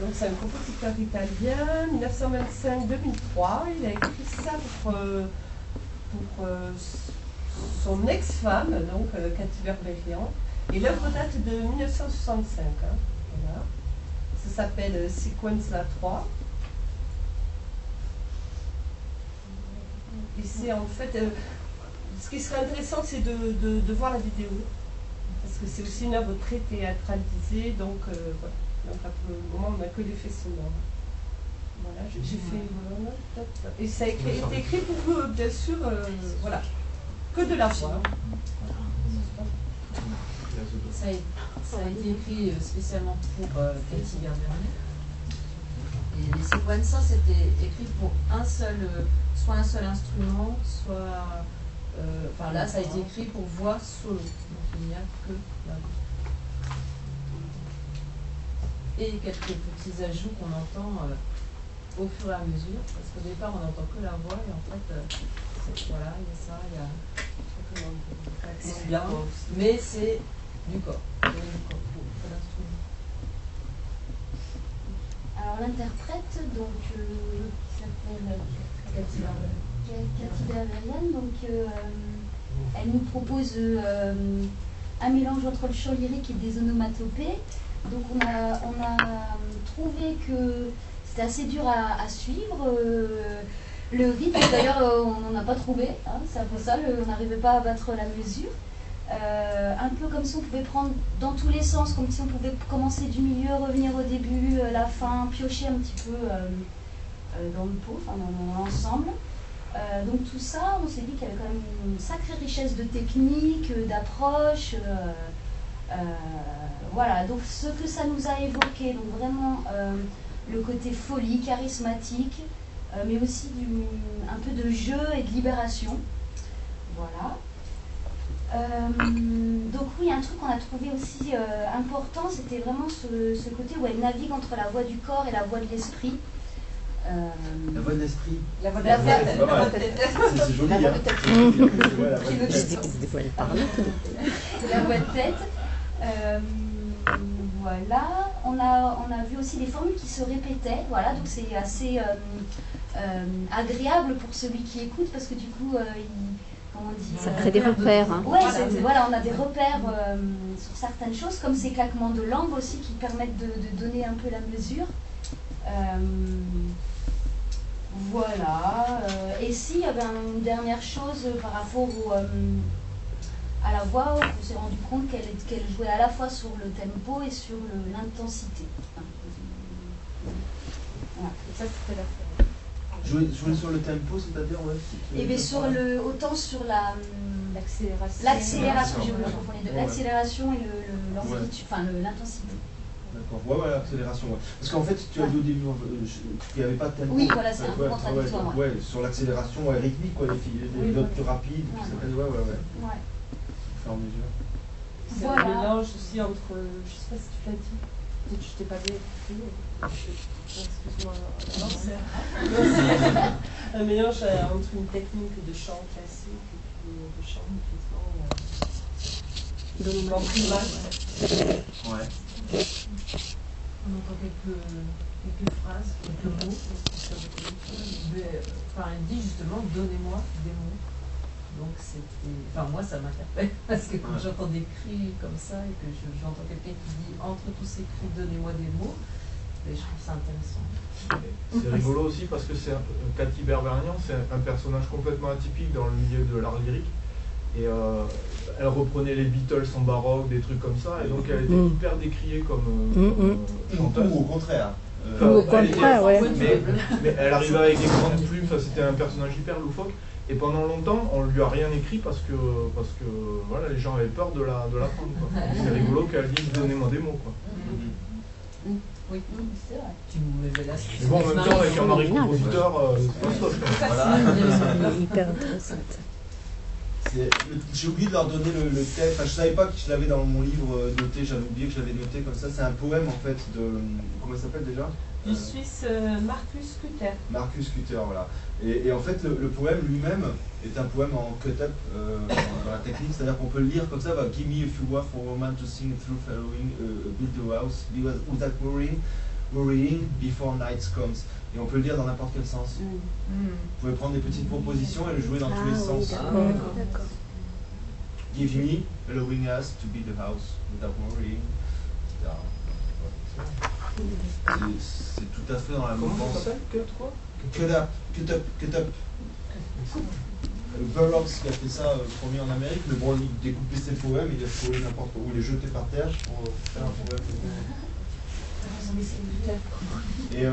Donc c'est un compositeur italien, 1925-2003. Il a écrit ça pour son ex-femme, donc Cathy Berberian. Et l'œuvre date de 1965. Hein, voilà. Ça s'appelle Sequenza 3. Et c'est en fait... ce qui serait intéressant, c'est de voir la vidéo. Parce que c'est aussi une œuvre très théâtralisée. Donc, voilà. Donc, pour le moment, on n'a que l'effet sonore. Voilà, j'ai fait... Et ça a été écrit pour vous, bien sûr, voilà. Que de la voix. Ça a été écrit spécialement pour Cathy Berberian. Et les Sequenza, c'était écrit pour soit un seul instrument, soit... enfin là, ça a été écrit pour voix solo. Donc il n'y a que la voix. Et quelques petits ajouts qu'on entend au fur et à mesure. Parce qu'au départ, on n'entend que la voix. Et en fait, voilà, il y a ça, il y a... C'est bien, mais c'est du corps. Alors l'interprète, donc, qui s'appelle Cathy Berberian, donc elle nous propose un mélange entre le chant lyrique et des onomatopées. Donc on a trouvé que c'était assez dur à suivre. Le rythme, d'ailleurs, on n'en a pas trouvé. Hein, c'est un peu ça, on n'arrivait pas à battre la mesure. Un peu comme si on pouvait prendre dans tous les sens, comme si on pouvait commencer du milieu, revenir au début, la fin, piocher un petit peu dans le pot, enfin dans l'ensemble. Donc tout ça, on s'est dit qu'il y avait quand même une sacrée richesse de technique, d'approche. Voilà, donc ce que ça nous a évoqué, donc vraiment le côté folie, charismatique, mais aussi un peu de jeu et de libération. Voilà. Donc oui, un truc qu'on a trouvé aussi important, c'était vraiment ce côté où elle navigue entre la voix du corps et la voix de l'esprit. La voix de l'esprit. La voix de la tête. C'est joli. La voix de tête. La voix de tête. Voilà. On a vu aussi des formules qui se répétaient. Voilà, donc c'est assez agréable pour celui qui écoute parce que du coup, ça crée des repères. Hein. Ouais, voilà, on a des repères sur certaines choses, comme ces claquements de langue aussi qui permettent de donner un peu la mesure. Voilà. Et si, il y avait une dernière chose par rapport à la voix, on s'est rendu compte qu'elle jouait à la fois sur le tempo et sur l'intensité. Voilà. Et ça, c'était la fin. Jouer sur le tempo, c'est-à-dire et bien autant sur l'accélération, je confonds les deux, l'accélération et l'amplitude, enfin l'intensité. D'accord, ouais, l'accélération. Ouais. Parce qu'en fait, tu as dit au début qu'il n'y avait pas de tempo. Oui, voilà, c'est un peu contradictoire. Ouais, sur l'accélération rythmique, quoi, les notes plus rapides, ouais. Au fur et à mesure. C'est un mélange aussi entre, je sais pas si tu l'as dit, peut-être je t'ai pas bien écouté. Excuse-moi. Non, c'est un mélange entre une technique de chant classique et puis de chant Ouais. On entend quelques phrases, quelques mots. Enfin, elle dit justement donnez-moi des mots. Donc c'était. Enfin, moi ça m'interpelle parce que quand j'entends des cris comme ça et que j'entends quelqu'un qui dit entre tous ces cris donnez-moi des mots, et je trouve ça intéressant. C'est rigolo aussi parce que Cathy Berberian, c'est un personnage complètement atypique dans le milieu de l'art lyrique. Et elle reprenait les Beatles en baroque, des trucs comme ça, et donc elle était hyper décriée comme chanteuse. Ou au contraire. Mais elle arrivait avec des grandes plumes, c'était un personnage hyper loufoque. Et pendant longtemps, on lui a rien écrit parce que voilà, les gens avaient peur de la prendre. C'est rigolo qu'elle dise donnez-moi des mots. Quoi. Oui, c'est vrai. Tu me mets là. Mais bon, en même temps, avec un mari compositeur, c'est pas hyper intéressante. J'ai oublié de leur donner le texte. Enfin, je savais pas que je l'avais dans mon livre noté. J'avais oublié que je l'avais noté comme ça. C'est un poème en fait de. Comment il s'appelle déjà? Du Suisse Marcus Cutter. Marcus Cutter, voilà. Et en fait, le poème lui-même est un poème en cut-up dans la technique, c'est-à-dire qu'on peut le lire comme ça. Give me a few words for a woman to sing through following, build a house, without worrying. worrying before night comes. Et on peut le dire dans n'importe quel sens. Vous pouvez prendre des petites propositions et le jouer dans tous les sens. D'accord. Give me, allowing us to build a house without worrying, etc. C'est tout à fait dans la Comment mouvance. ça s'appelle? Cut quoi? Cut up, cut up, cut up. Burroughs qui a fait ça premier en Amérique, mais bon, il découpait ses poèmes, il les trouvait n'importe où, il les jetait par terre pour faire un poème. Et